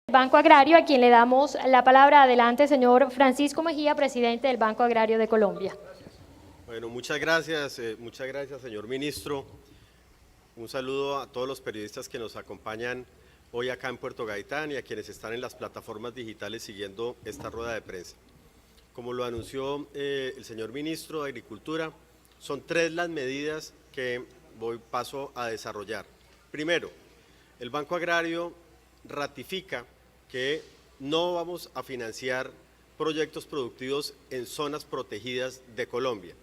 Banco Agrario, a quien le damos la palabra. Adelante, señor Francisco Mejía, presidente del Banco Agrario de Colombia. Bueno, muchas gracias, señor ministro. Un saludo a todos los periodistas que nos acompañan hoy acá en Puerto Gaitán y a quienes están en las plataformas digitales siguiendo esta rueda de prensa. Como lo anunció el señor ministro de Agricultura, son 3 las medidas que paso a desarrollar. Primero, el Banco Agrario ratifica que no vamos a financiar proyectos productivos en zonas protegidas de Colombia.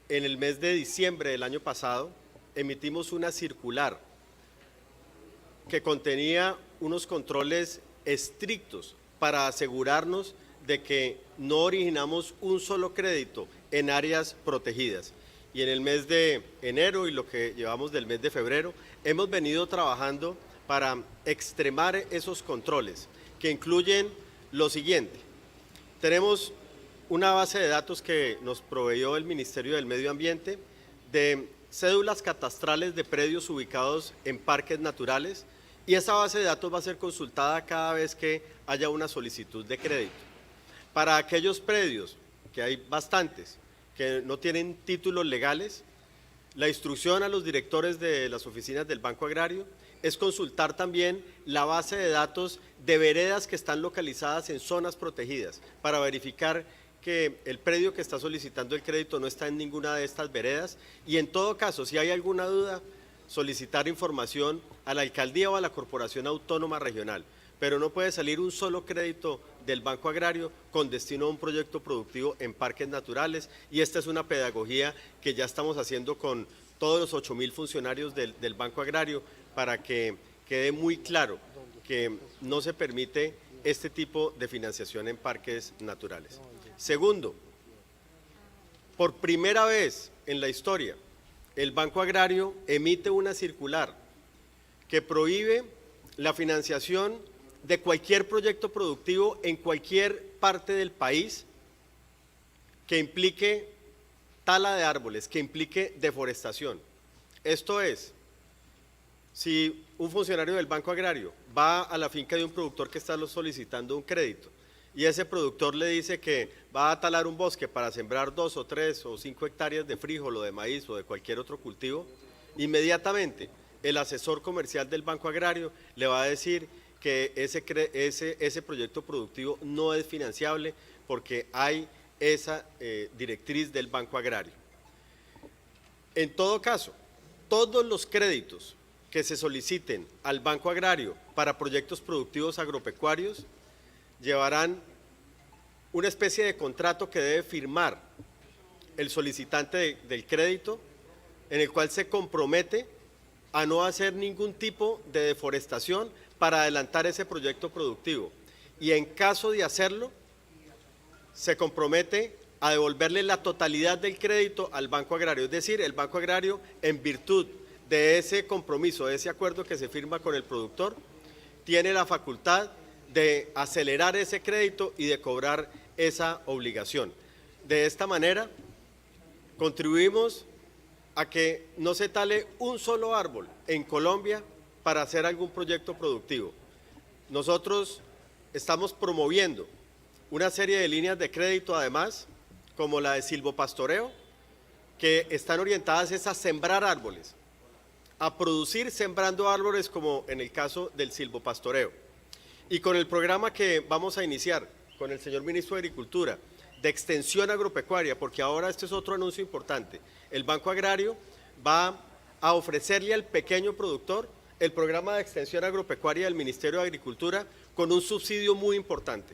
En el mes de diciembre del año pasado emitimos una circular que contenía unos controles estrictos para asegurarnos de que no originamos un solo crédito en áreas protegidas. Y en el mes de enero y lo que llevamos del mes de febrero, hemos venido trabajando para extremar esos controles, que incluyen lo siguiente. Tenemos una base de datos que nos proveyó el Ministerio del Medio Ambiente de cédulas catastrales de predios ubicados en parques naturales, y esa base de datos va a ser consultada cada vez que haya una solicitud de crédito. Para aquellos predios, que hay bastantes, que no tienen títulos legales, la instrucción a los directores de las oficinas del Banco Agrario es consultar también la base de datos de veredas que están localizadas en zonas protegidas para verificar que el predio que está solicitando el crédito no está en ninguna de estas veredas, y en todo caso, si hay alguna duda, solicitar información a la alcaldía o a la Corporación Autónoma Regional. Pero no puede salir un solo crédito del Banco Agrario con destino a un proyecto productivo en parques naturales, y esta es una pedagogía que ya estamos haciendo con todos los 8.000 funcionarios del Banco Agrario para que quede muy claro que no se permite este tipo de financiación en parques naturales. Segundo, por primera vez en la historia, el Banco Agrario emite una circular que prohíbe la financiación de cualquier proyecto productivo en cualquier parte del país que implique tala de árboles, que implique deforestación. Esto es, si un funcionario del Banco Agrario va a la finca de un productor que está solicitando un crédito y ese productor le dice que va a talar un bosque para sembrar 2 o 3 o 5 hectáreas de frijol o de maíz o de cualquier otro cultivo, inmediatamente el asesor comercial del Banco Agrario le va a decir que ese proyecto productivo no es financiable porque hay esa directriz del Banco Agrario. En todo caso, todos los créditos que se soliciten al Banco Agrario para proyectos productivos agropecuarios llevarán una especie de contrato que debe firmar el solicitante del crédito, en el cual se compromete a no hacer ningún tipo de deforestación para adelantar ese proyecto productivo, y en caso de hacerlo, se compromete a devolverle la totalidad del crédito al Banco Agrario. Es decir, el Banco Agrario, en virtud de ese compromiso, de ese acuerdo que se firma con el productor, tiene la facultad de acelerar ese crédito y de cobrar esa obligación. De esta manera, contribuimos a que no se tale un solo árbol en Colombia para hacer algún proyecto productivo. Nosotros estamos promoviendo una serie de líneas de crédito, además, como la de silvopastoreo, que están orientadas a sembrar árboles, a producir sembrando árboles, como en el caso del silvopastoreo. Y con el programa que vamos a iniciar con el señor ministro de Agricultura, de extensión agropecuaria, porque ahora este es otro anuncio importante, el Banco Agrario va a ofrecerle al pequeño productor el programa de extensión agropecuaria del Ministerio de Agricultura con un subsidio muy importante.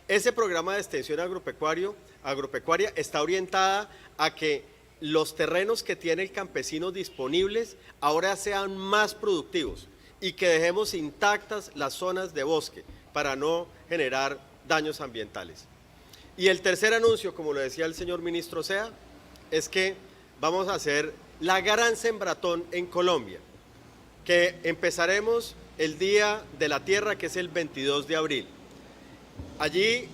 Ese programa de extensión agropecuaria está orientada a que los terrenos que tiene el campesino disponibles ahora sean más productivos y que dejemos intactas las zonas de bosque para no generar daños ambientales. Y el tercer anuncio, como lo decía el señor ministro Sea, es que vamos a hacer la gran sembratón en Colombia, que empezaremos el Día de la Tierra, que es el 22 de abril. Allí,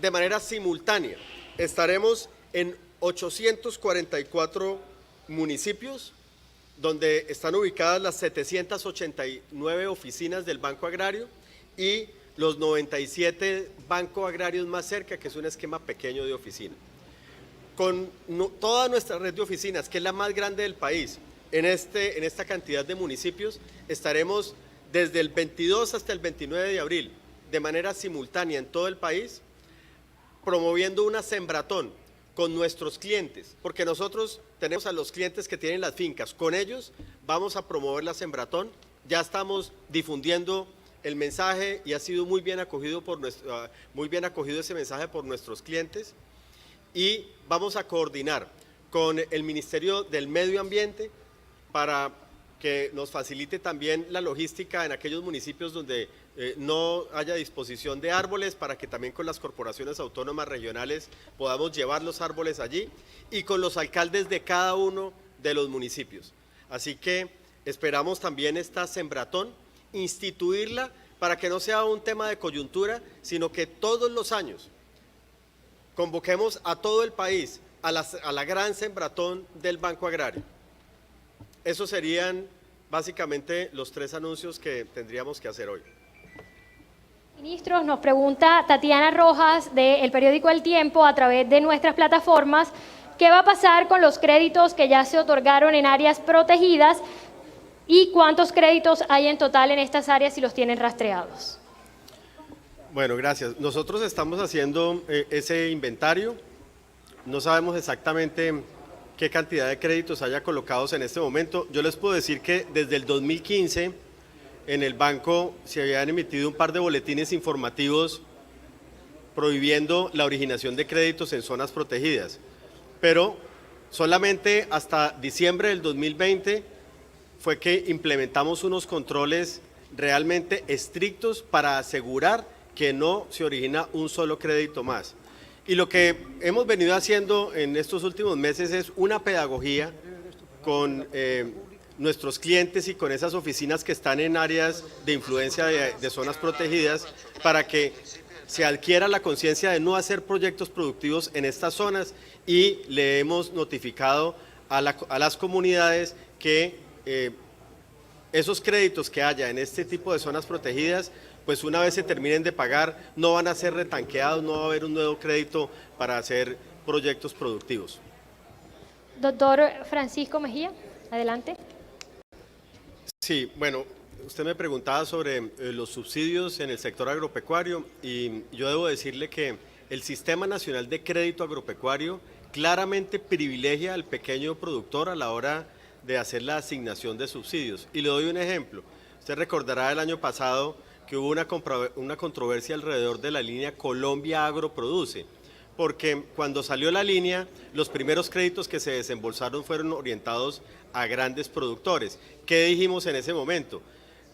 de manera simultánea, estaremos en 844 municipios, donde están ubicadas las 789 oficinas del Banco Agrario, y los 97 bancos agrarios más cerca, que es un esquema pequeño de oficina. Con toda nuestra red de oficinas, que es la más grande del país, en esta cantidad de municipios, estaremos desde el 22 hasta el 29 de abril, de manera simultánea en todo el país, promoviendo una sembratón con nuestros clientes, porque nosotros tenemos a los clientes que tienen las fincas, con ellos vamos a promover la sembratón, ya estamos difundiendo el mensaje y ha sido muy bien acogido ese mensaje por nuestros clientes, y vamos a coordinar con el Ministerio del Medio Ambiente para que nos facilite también la logística en aquellos municipios donde no haya disposición de árboles, para que también con las corporaciones autónomas regionales podamos llevar los árboles allí, y con los alcaldes de cada uno de los municipios. Así que esperamos también esta sembratón, instituirla para que no sea un tema de coyuntura, sino que todos los años convoquemos a todo el país a la gran sembratón del Banco Agrario. Esos serían básicamente los 3 anuncios que tendríamos que hacer hoy. Ministros, nos pregunta Tatiana Rojas del periódico El Tiempo a través de nuestras plataformas, ¿qué va a pasar con los créditos que ya se otorgaron en áreas protegidas y cuántos créditos hay en total en estas áreas si los tienen rastreados? Bueno, gracias. Nosotros estamos haciendo ese inventario. No sabemos exactamente qué cantidad de créditos haya colocados en este momento. Yo les puedo decir que desde el 2015 en el banco se habían emitido un par de boletines informativos prohibiendo la originación de créditos en zonas protegidas, pero solamente hasta diciembre del 2020 fue que implementamos unos controles realmente estrictos para asegurar que no se origina un solo crédito más. Y lo que hemos venido haciendo en estos últimos meses es una pedagogía con nuestros clientes y con esas oficinas que están en áreas de influencia de zonas protegidas, para que se adquiera la conciencia de no hacer proyectos productivos en estas zonas, y le hemos notificado a las comunidades que esos créditos que haya en este tipo de zonas protegidas, pues una vez se terminen de pagar, no van a ser retanqueados, no va a haber un nuevo crédito para hacer proyectos productivos. Doctor Francisco Mejía, adelante. Sí, bueno, usted me preguntaba sobre los subsidios en el sector agropecuario, y yo debo decirle que el Sistema Nacional de Crédito Agropecuario claramente privilegia al pequeño productor a la hora de hacer la asignación de subsidios. Y le doy un ejemplo. Usted recordará el año pasado que hubo una controversia alrededor de la línea Colombia Agro Produce, porque cuando salió la línea, los primeros créditos que se desembolsaron fueron orientados a grandes productores. ¿Qué dijimos en ese momento?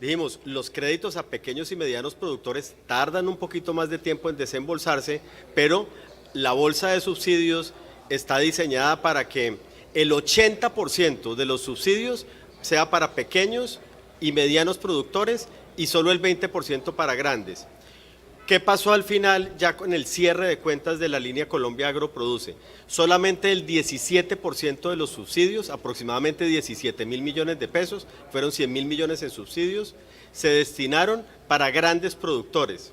Dijimos, los créditos a pequeños y medianos productores tardan un poquito más de tiempo en desembolsarse, pero la bolsa de subsidios está diseñada para que el 80% de los subsidios sea para pequeños y medianos productores y solo el 20% para grandes. ¿Qué pasó al final ya con el cierre de cuentas de la línea Colombia Agro Produce? Solamente el 17% de los subsidios, aproximadamente 17.000 millones de pesos, fueron 100.000 millones en subsidios, se destinaron para grandes productores.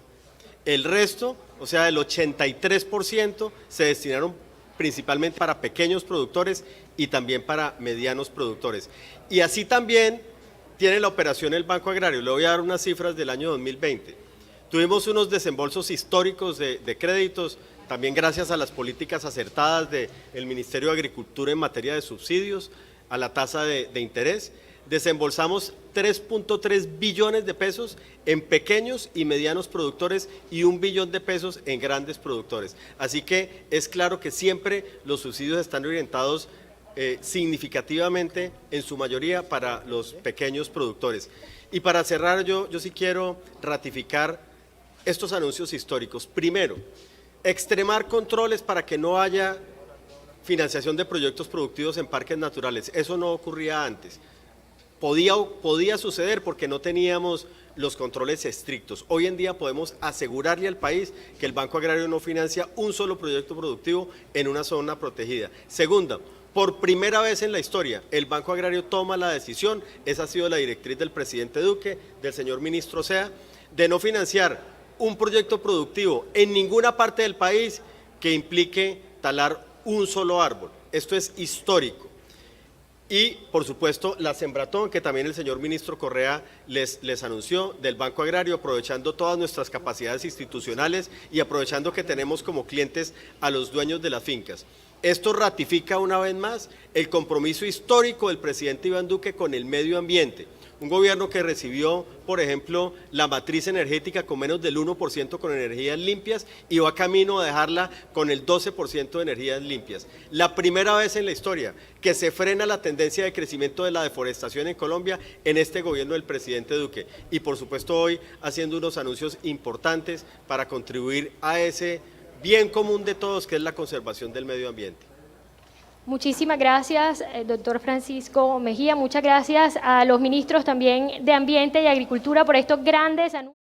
El resto, o sea, el 83%, se destinaron principalmente para pequeños productores y también para medianos productores. Y así también tiene la operación el Banco Agrario. Le voy a dar unas cifras del año 2020. Tuvimos unos desembolsos históricos de créditos, también gracias a las políticas acertadas del Ministerio de Agricultura en materia de subsidios, a la tasa de interés. Desembolsamos 3.3 billones de pesos en pequeños y medianos productores y 1 billón de pesos en grandes productores. Así que es claro que siempre los subsidios están orientados significativamente, en su mayoría, para los pequeños productores. Y para cerrar, yo sí quiero ratificar estos anuncios históricos. Primero, extremar controles para que no haya financiación de proyectos productivos en parques naturales. Eso no ocurría antes. Podía suceder porque no teníamos los controles estrictos. Hoy en día podemos asegurarle al país que el Banco Agrario no financia un solo proyecto productivo en una zona protegida. Segunda, por primera vez en la historia, el Banco Agrario toma la decisión, esa ha sido la directriz del presidente Duque, del señor ministro Sea, de no financiar un proyecto productivo en ninguna parte del país que implique talar un solo árbol. Esto es histórico. Y, por supuesto, la Sembratón, que también el señor ministro Correa les anunció, del Banco Agrario, aprovechando todas nuestras capacidades institucionales y aprovechando que tenemos como clientes a los dueños de las fincas. Esto ratifica una vez más el compromiso histórico del presidente Iván Duque con el medio ambiente. Un gobierno que recibió, por ejemplo, la matriz energética con menos del 1% con energías limpias y va camino a dejarla con el 12% de energías limpias. La primera vez en la historia que se frena la tendencia de crecimiento de la deforestación en Colombia en este gobierno del presidente Duque. Y por supuesto hoy haciendo unos anuncios importantes para contribuir a ese bien común de todos que es la conservación del medio ambiente. Muchísimas gracias, doctor Francisco Mejía. Muchas gracias a los ministros también de Ambiente y Agricultura por estos grandes anuncios.